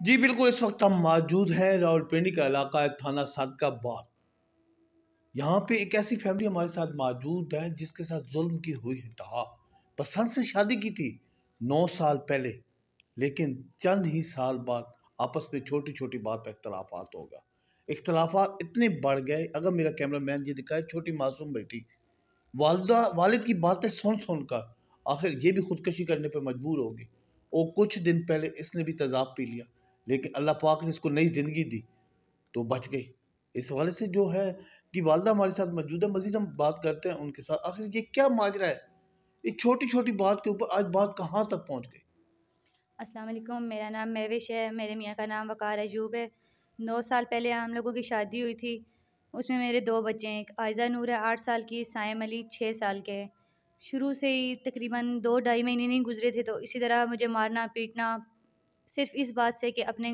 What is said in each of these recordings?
جی بالکل، اس وقت ہم موجود ہیں راولپنڈی کا علاقہ ہے تھانہ صادقآباد۔ یہاں پہ ایک ایسی فیملی ہمارے ساتھ موجود ہے جس کے ساتھ ظلم کی ہوئی انتہا۔ پسند سے شادی کی تھی 9 سال پہلے، لیکن چند ہی سال بعد آپس میں چھوٹی چھوٹی بات پہ اختلافات ہو گیا۔ اختلافات اتنے بڑھ گئے، اگر میرا کیمرہ مین یہ دکھائے، چھوٹی معصوم بیٹی والد کی باتیں سن کر آخر یہ بھی خودکشی کرنے پہ مجبور ہوگی، اور کچھ دن پہلے اس نے بھی تیزاب پی لیا، لیکن اللہ پاک نے اس کو نئی زندگی دی تو بچ گئی۔ اس حوالے سے جو ہے کہ والدہ ہمارے ساتھ موجود ہے، مزید ہم بات کرتے ہیں ان کے ساتھ، آخر یہ کیا ماجرا ہے، ایک چھوٹی چھوٹی بات کے اوپر آج بات کہاں تک پہنچ گئی۔ السلام علیکم، میرا نام مہوش ہے، میرے میاں کا نام وقار ایوب ہے۔ 9 سال پہلے ہم لوگوں کی شادی ہوئی تھی، اس میں میرے 2 بچے ہیں، ایک عائزہ نور ہے 8 سال کی، سائم علی 6 سال کے۔ شروع سے ہی تقریباً 2-2.5 مہینے نہیں گزرے تھے تو اسی طرح مجھے مارنا پیٹنا، صرف اس بات سے کہ اپنے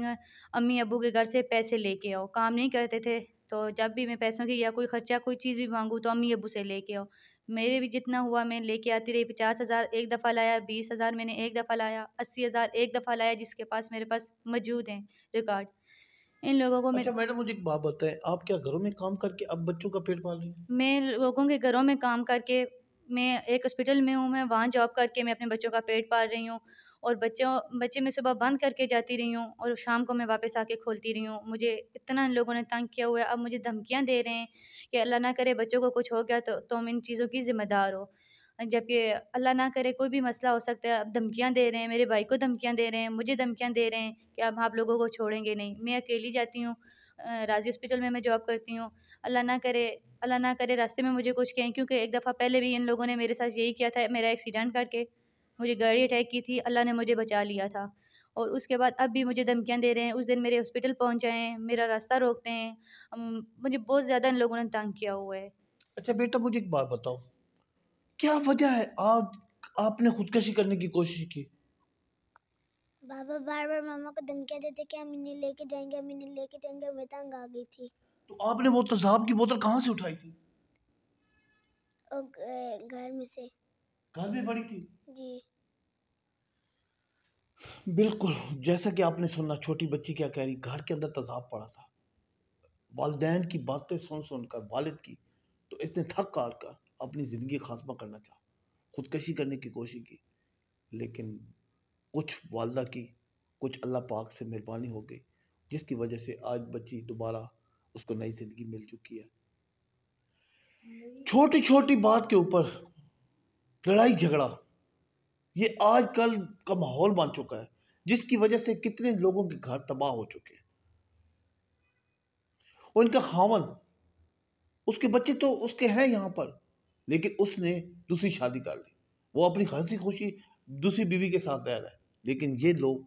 امی ابو کے گھر سے پیسے لے کے آؤ، کام نہیں کرتے تھے تو جب بھی میں پیسوں کی یا کوئی خرچہ کوئی چیز بھی مانگوں تو امی ابو سے لے کے آؤ۔ میرے بھی جتنا ہوا میں لے کے آتی رہی، 50,000 ایک دفعہ لایا، 20,000 میں نے ایک دفعہ لایا، 80,000 ایک دفعہ لایا، جس کے پاس میرے پاس موجود ہیں ریکارڈ۔ ان لوگوں کو اچھا میڈم، مجھے ایک بات بتائیں، آپ کیا گھروں میں کام کر کے اب بچوں کا پیٹ پال رہی ہیں؟ میں لوگوں کے گھروں میں کام کر کے، میں ایک ہاسپٹل میں ہوں، میں وہاں جاب کر کے میں اپنے بچوں کا پیٹ پال رہی ہوں، اور بچے میں صبح بند کر کے جاتی رہی ہوں اور شام کو میں واپس آ کے کھولتی رہی ہوں۔ مجھے اتنا ان لوگوں نے تنگ کیا ہوا ہے، اب مجھے دھمکیاں دے رہے ہیں کہ اللہ نہ کرے بچوں کو کچھ ہو گیا تو تم ان چیزوں کی ذمہ دار ہو، جبکہ اللہ نہ کرے کوئی بھی مسئلہ ہو سکتا ہے۔ اب دھمکیاں دے رہے ہیں، میرے بھائی کو دھمکیاں دے رہے ہیں، مجھے دھمکیاں دے رہے ہیں کہ اب آپ لوگوں کو چھوڑیں گے نہیں۔ میں اکیلی جاتی ہوں، راضی ہاسپٹل میں جاب کرتی ہوں، اللہ نہ کرے راستے میں مجھے کچھ کہیں، کیونکہ ایک دفعہ پہلے بھی ان لوگوں نے میرے ساتھ یہی کیا تھا، میرا ایکسیڈنٹ کر کے مجھے گاڑی اٹیک کی تھی، اللہ نے مجھے بچا لیا تھا، اور اس کے بعد اب بھی مجھے دھمکیاں دے رہے ہیں۔ اس دن میرے ہاسپٹل پہنچائے ہیں، میرا راستہ روکتے ہیں، مجھے بہت زیادہ ان لوگوں نے تنگ کیا ہوا ہے۔ اچھا بیٹا، مجھے ایک بات بتاؤ، کیا وجہ ہے آپ نے خودکشی کرنے کی کوشش کی؟ بابا بار بار ماما کو دھمکیاں دیتے کہ ہم انہیں لے کے جائیں گے، ہم انہیں لے کے جائیں گے، اور میں تنگ آ گئی تھی۔ تو آپ نے وہ تیزاب کی بوتل کہاں سے اٹھائی تھی؟ اور گھر میں سے۔ گھر میں پڑی تھی؟ جی بالکل جیسا کہ آپ نے سنا، چھوٹی بچی کیا کہہ رہی، گھر کے اندر تیزاب پڑا تھا، والدین کی باتیں سن کر والد کی، تو اس نے تھک ہار کر اپنی زندگی خاتمہ کرنا چاہا، خودکشی کرنے کی کوشش کی، لیکن کچھ والدہ کی، کچھ اللہ پاک سے مہربانی ہو گئی، جس کی وجہ سے آج بچی دوبارہ اس کو نئی زندگی مل چکی ہے۔ چھوٹی چھوٹی بات کے اوپر لڑائی جھگڑا یہ آج کل کا ماحول بن چکا ہے، جس کی وجہ سے کتنے لوگوں کے گھر تباہ ہو چکے ہیں، اور ان کا خاوند، اس کے بچے تو اس کے ہیں یہاں پر، لیکن اس نے دوسری شادی کر لی، وہ اپنی ہنسی خوشی دوسری بیوی کے ساتھ رہ رہا ہے، لیکن یہ لوگ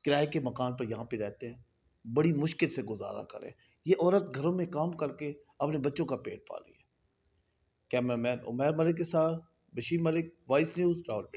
کرائے کے مکان پر یہاں پہ رہتے ہیں، بڑی مشکل سے گزارا کریں۔ یہ عورت گھروں میں کام کر کے اپنے بچوں کا پیٹ پال رہی ہے۔ کیمرہ مین عمیر ملک کے ساتھ بشیر ملک، وائس نیوز، راولپنڈی۔